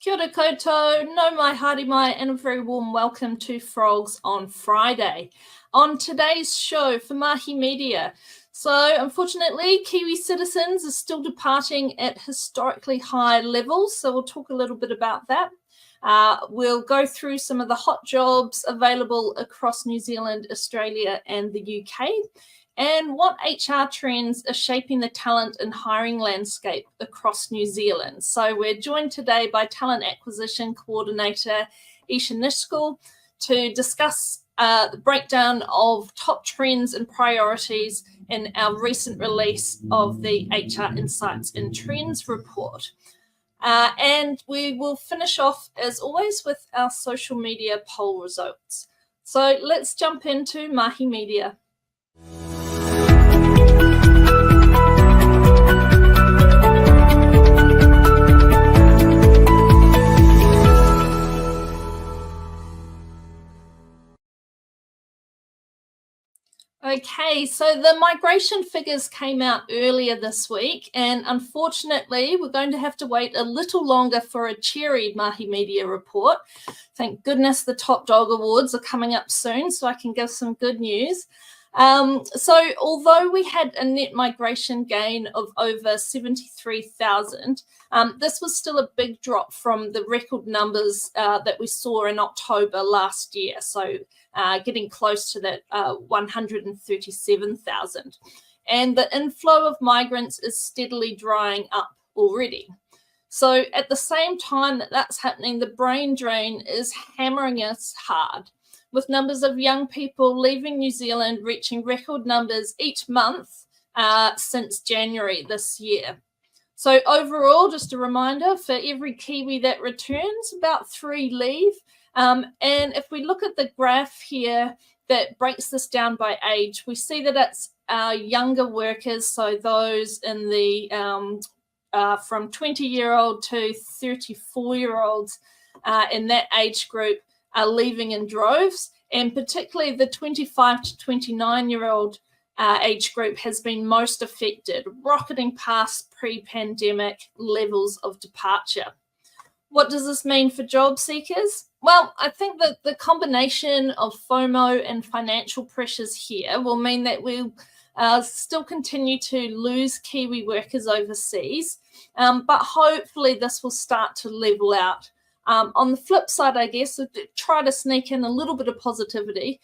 Kia ora koutou, nau mai haere mai, and a very warm welcome to Frogs on Friday. On today's show for Mahi Media, so unfortunately Kiwi citizens are still departing at historically high levels, so we'll talk a little bit about that. We'll go through some of the hot jobs available across New Zealand, Australia and the UK, and what HR trends are shaping the talent and hiring landscape across New Zealand. So we're joined today by Talent Acquisition Coordinator Esha Nischol to discuss the breakdown of top trends and priorities in our recent release of the HR Insights and Trends report. And we will finish off, as always, with our social media poll results. So let's jump into Mahi Media. Okay, so the migration figures came out earlier this week, and unfortunately we're going to have to wait a little longer for a cheery Mahi Media report. Thank goodness the Top Dog Awards are coming up soon, so I can give some good news. So although we had a net migration gain of over 73,000, this was still a big drop from the record numbers that we saw in October last year. So getting close to that 137,000. And the inflow of migrants is steadily drying up already. So at the same time that that's happening, the brain drain is hammering us hard, with numbers of young people leaving New Zealand reaching record numbers each month since January this year. So overall, just a reminder, for every Kiwi that returns, about 3 leave. And if we look at the graph here that breaks this down by age, we see that it's our younger workers, so those in the from 20-year-old to 34-year-olds in that age group are leaving in droves, and particularly the 25 to 29-year-old age group has been most affected, rocketing past pre-pandemic levels of departure. What does this mean for job seekers? Well, I think that the combination of FOMO and financial pressures here will mean that we'll still continue to lose Kiwi workers overseas, but hopefully this will start to level out. On the flip side, I guess, try to sneak in a little bit of positivity.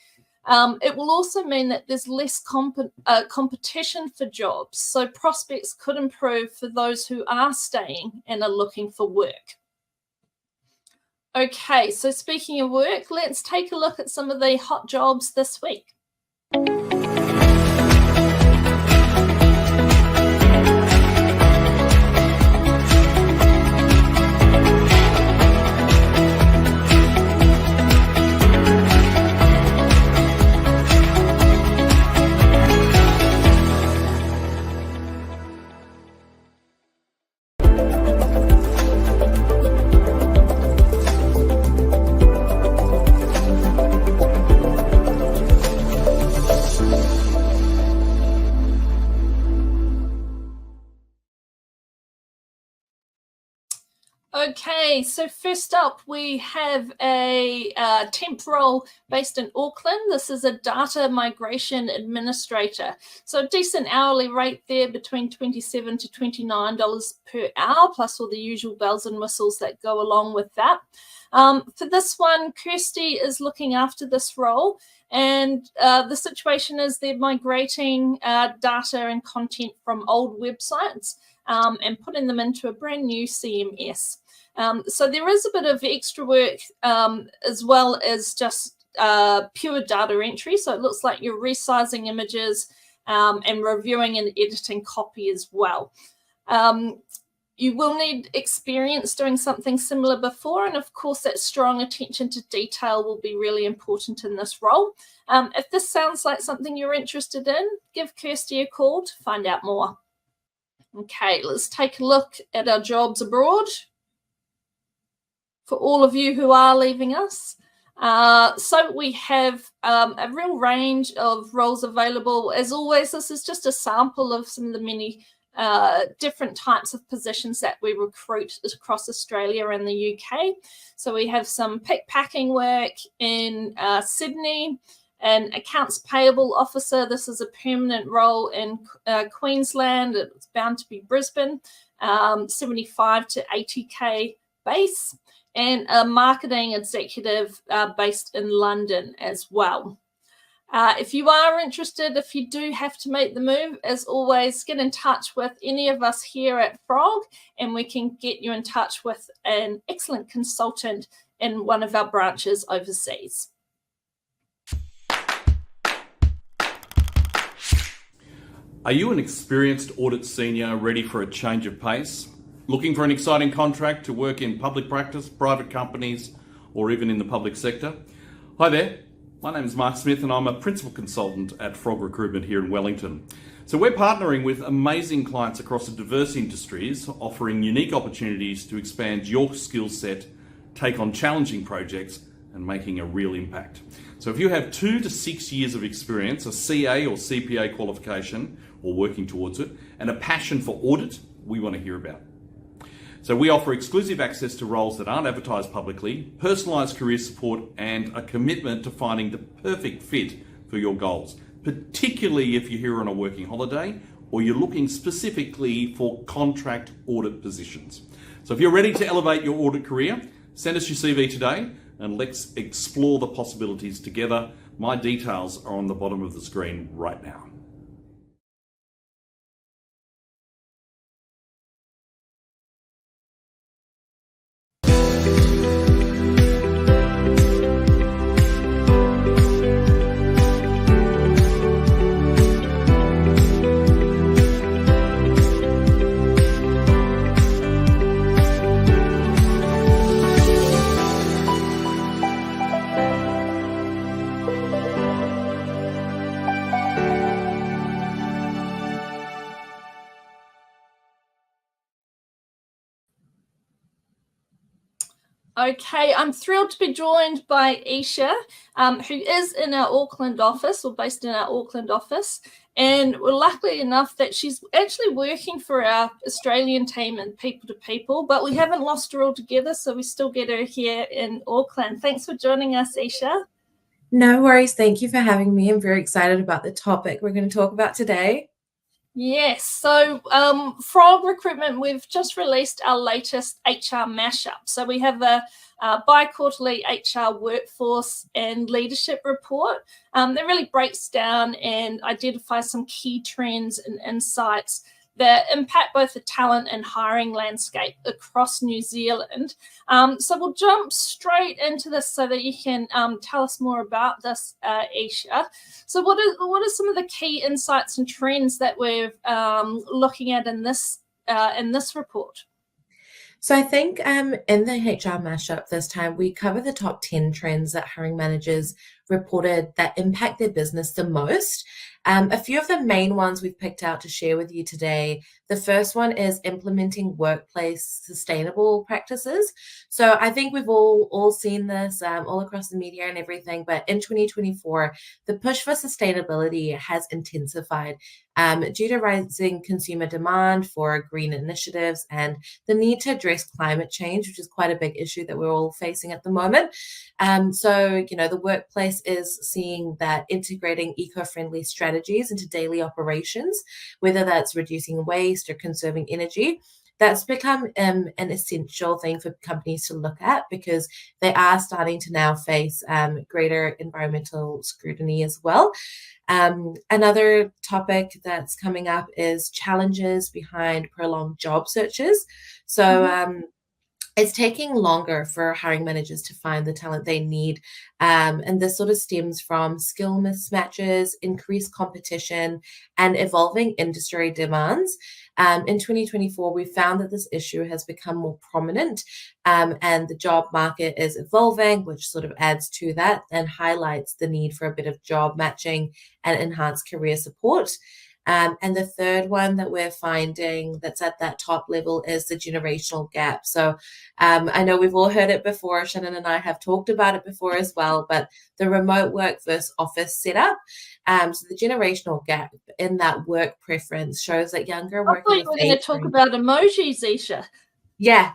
It will also mean that there's less competition for jobs, so prospects could improve for those who are staying and are looking for work. Okay, so speaking of work, let's take a look at some of the hot jobs this week. Okay, so first up we have a temp role based in Auckland. This is a data migration administrator. So a decent hourly rate there between $27 to $29 per hour, plus all the usual bells and whistles that go along with that. For this one, Kirsty is looking after this role, and the situation is they're migrating data and content from old websites and putting them into a brand new CMS. So there is a bit of extra work as well as just pure data entry. So it looks like you're resizing images and reviewing and editing copy as well. You will need experience doing something similar before, and of course that strong attention to detail will be really important in this role. If this sounds like something you're interested in, give Kirsty a call to find out more. Okay, let's take a look at our jobs abroad for all of you who are leaving us. So we have a real range of roles available. As always, this is just a sample of some of the many different types of positions that we recruit across Australia and the UK. So we have some pick packing work in Sydney, an accounts payable officer. This is a permanent role in Queensland. It's bound to be Brisbane, 75 to 80K base, and a marketing executive based in London as well. If you are interested, if you do have to make the move, as always, get in touch with any of us here at Frog, and we can get you in touch with an excellent consultant in one of our branches overseas. Are you an experienced audit senior ready for a change of pace? Looking for an exciting contract to work in public practice, private companies, or even in the public sector? Hi there, my name is Mark Smith and I'm a principal consultant at Frog Recruitment here in Wellington. So we're partnering with amazing clients across diverse industries, offering unique opportunities to expand your skill set, take on challenging projects, and making a real impact. So if you have 2 to 6 years of experience, a CA or CPA qualification, or working towards it, and a passion for audit, we want to hear about. So we offer exclusive access to roles that aren't advertised publicly, personalised career support, and a commitment to finding the perfect fit for your goals, particularly if you're here on a working holiday or you're looking specifically for contract audit positions. So if you're ready to elevate your audit career, send us your CV today and let's explore the possibilities together. My details are on the bottom of the screen right now. Okay, I'm thrilled to be joined by Esha, who is in our Auckland office, or based in our Auckland office. And we're lucky enough that she's actually working for our Australian team in People to People, but we haven't lost her altogether, so we still get her here in Auckland. Thanks for joining us, Esha. No worries. Thank you for having me. I'm very excited about the topic we're going to talk about today. Yes, so Frog Recruitment, we've just released our latest HR mashup. So we have a bi-quarterly HR workforce and leadership report that really breaks down and identifies some key trends and insights that impact both the talent and hiring landscape across New Zealand. So we'll jump straight into this so that you can tell us more about this, Esha. So what are some of the key insights and trends that we're looking at in this report? So I think in the HR mashup this time, we cover the top 10 trends that hiring managers reported that impact their business the most. A few of the main ones we've picked out to share with you today. The first one is implementing workplace sustainable practices. So I think we've all seen this all across the media and everything, but in 2024, the push for sustainability has intensified due to rising consumer demand for green initiatives and the need to address climate change, which is quite a big issue that we're all facing at the moment. So, the workplace is seeing that integrating eco-friendly strategies into daily operations, whether that's reducing waste or conserving energy, that's become an essential thing for companies to look at because they are starting to now face greater environmental scrutiny as well. Another topic that's coming up is challenges behind prolonged job searches. So it's taking longer for hiring managers to find the talent they need. And this sort of stems from skill mismatches, increased competition, and evolving industry demands. In 2024, we found that this issue has become more prominent and the job market is evolving, which sort of adds to that and highlights the need for a bit of job matching and enhanced career support. And the third one that we're finding that's at that top level is the generational gap. So I know we've all heard it before. Shannon and I have talked about it before as well, but the remote work versus office setup. So the generational gap in that work preference shows that younger I thought you were going to talk about emojis, Esha. Yeah,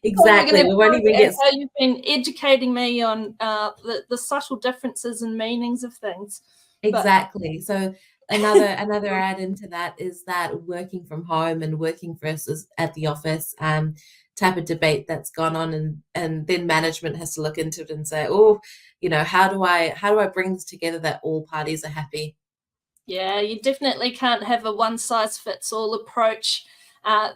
exactly. We won't even get. How you've been educating me on the subtle differences and meanings of things. Exactly. So another add into that is that working from home and working versus at the office type of debate that's gone on, and then management has to look into it and say, oh, you know, how do I bring this together that all parties are happy? Yeah, you definitely can't have a one size fits all approach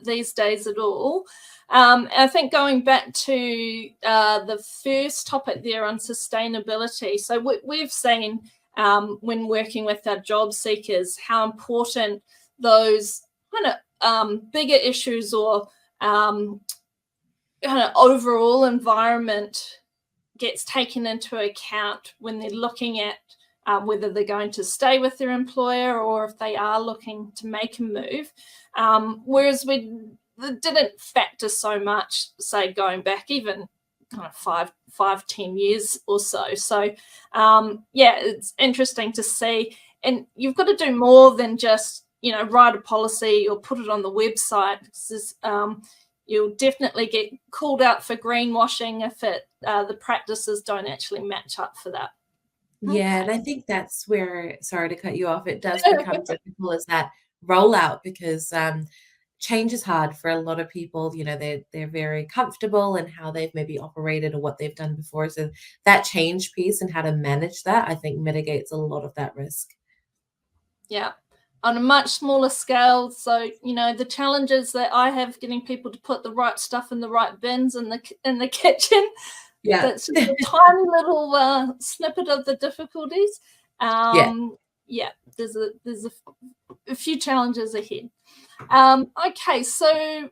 these days at all. I think going back to the first topic there on sustainability, so we've seen when working with our job seekers how important those kind of bigger issues or kind of overall environment gets taken into account when they're looking at whether they're going to stay with their employer or if they are looking to make a move. Whereas we didn't factor so much, say, going back even kind of 5-10 years or so. So, yeah, it's interesting to see. And you've got to do more than just, you know, write a policy or put it on the website. You'll definitely get called out for greenwashing if the practices don't actually match up for that. Yeah, and I think that's where, sorry to cut you off, it does become difficult as that rollout, because change is hard for a lot of people. You know, they're very comfortable in how they've maybe operated or what they've done before. So that change piece and how to manage that, I think, mitigates a lot of that risk. Yeah, on a much smaller scale. So, you know, the challenges that I have getting people to put the right stuff in the right bins in the kitchen. Yeah, that's just a tiny little snippet of the difficulties. Yeah, there's a few challenges ahead. Okay, so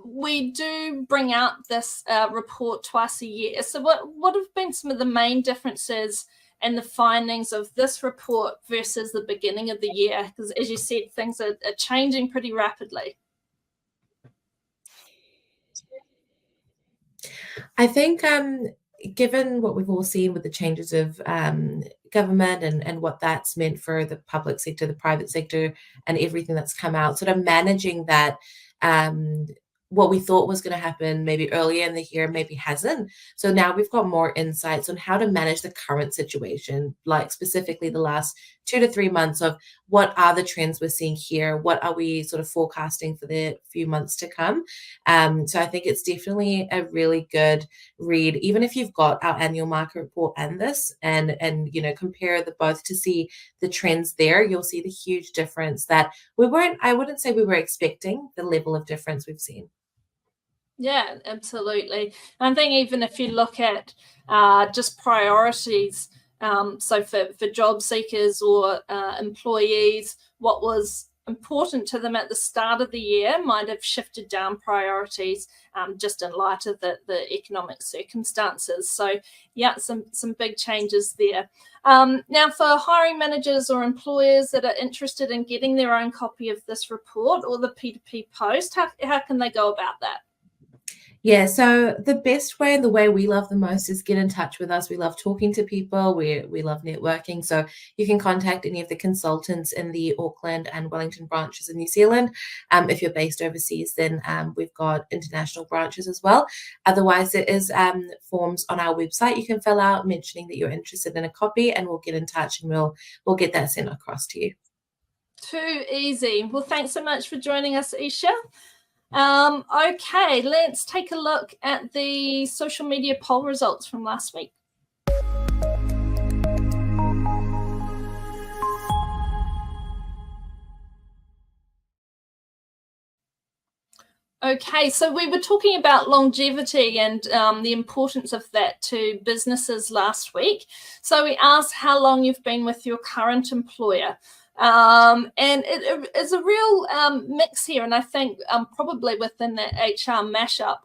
we do bring out this report twice a year. So what have been some of the main differences and the findings of this report versus the beginning of the year? Because as you said, things are changing pretty rapidly. I think given what we've all seen with the changes of government and what that's meant for the public sector, the private sector, and everything that's come out, sort of managing that, what we thought was going to happen maybe earlier in the year maybe hasn't. So now we've got more insights on how to manage the current situation, like specifically the last 2 to 3 months of what are the trends we're seeing here, what are we sort of forecasting for the few months to come. So I think it's definitely a really good read, even if you've got our annual market report and this, and you know, compare the both to see the trends there. You'll see the huge difference that I wouldn't say we were expecting the level of difference we've seen. Yeah, absolutely. I think even if you look at just priorities, so for job seekers or employees, what was important to them at the start of the year might have shifted down priorities just in light of the economic circumstances. So yeah, some big changes there. Now, for hiring managers or employers that are interested in getting their own copy of this report or the P2P post, how can they go about that? Yeah, so the best way and the way we love the most is get in touch with us. We love talking to people. We love networking. So you can contact any of the consultants in the Auckland and Wellington branches in New Zealand. If you're based overseas, then we've got international branches as well. Otherwise, there is forms on our website you can fill out mentioning that you're interested in a copy, and we'll get in touch and we'll get that sent across to you. Too easy. Well, thanks so much for joining us, Esha. Okay, let's take a look at the social media poll results from last week. Okay, so we were talking about longevity and the importance of that to businesses last week. So we asked how long you've been with your current employer. And it is a real mix here. And I think probably within that HR mashup,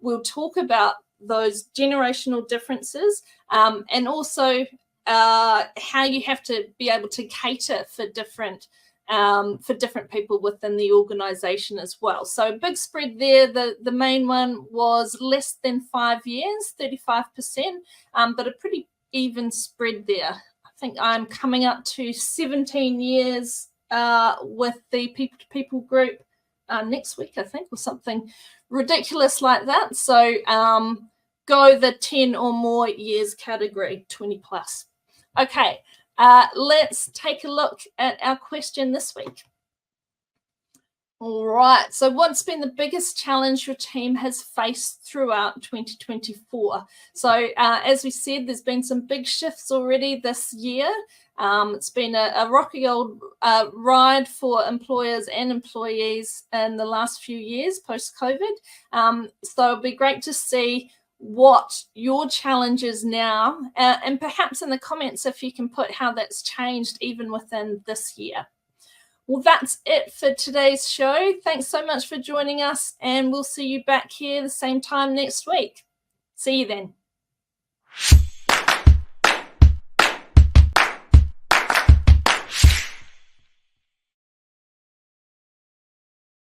we'll talk about those generational differences and also how you have to be able to cater for different people within the organization as well. So a big spread there. The main one was less than 5 years, 35%, but a pretty even spread there. I think I'm coming up to 17 years with the people-to-people group next week, I think, or something ridiculous like that. So go the 10 or more years category, 20 plus. Okay, let's take a look at our question this week. All right, so what's been the biggest challenge your team has faced throughout 2024? So as we said, there's been some big shifts already this year. It's been a rocky old ride for employers and employees in the last few years post-COVID. So it'll be great to see what your challenge is now, and perhaps in the comments if you can put how that's changed even within this year. Well, that's it for today's show. Thanks so much for joining us, and we'll see you back here the same time next week. See you then.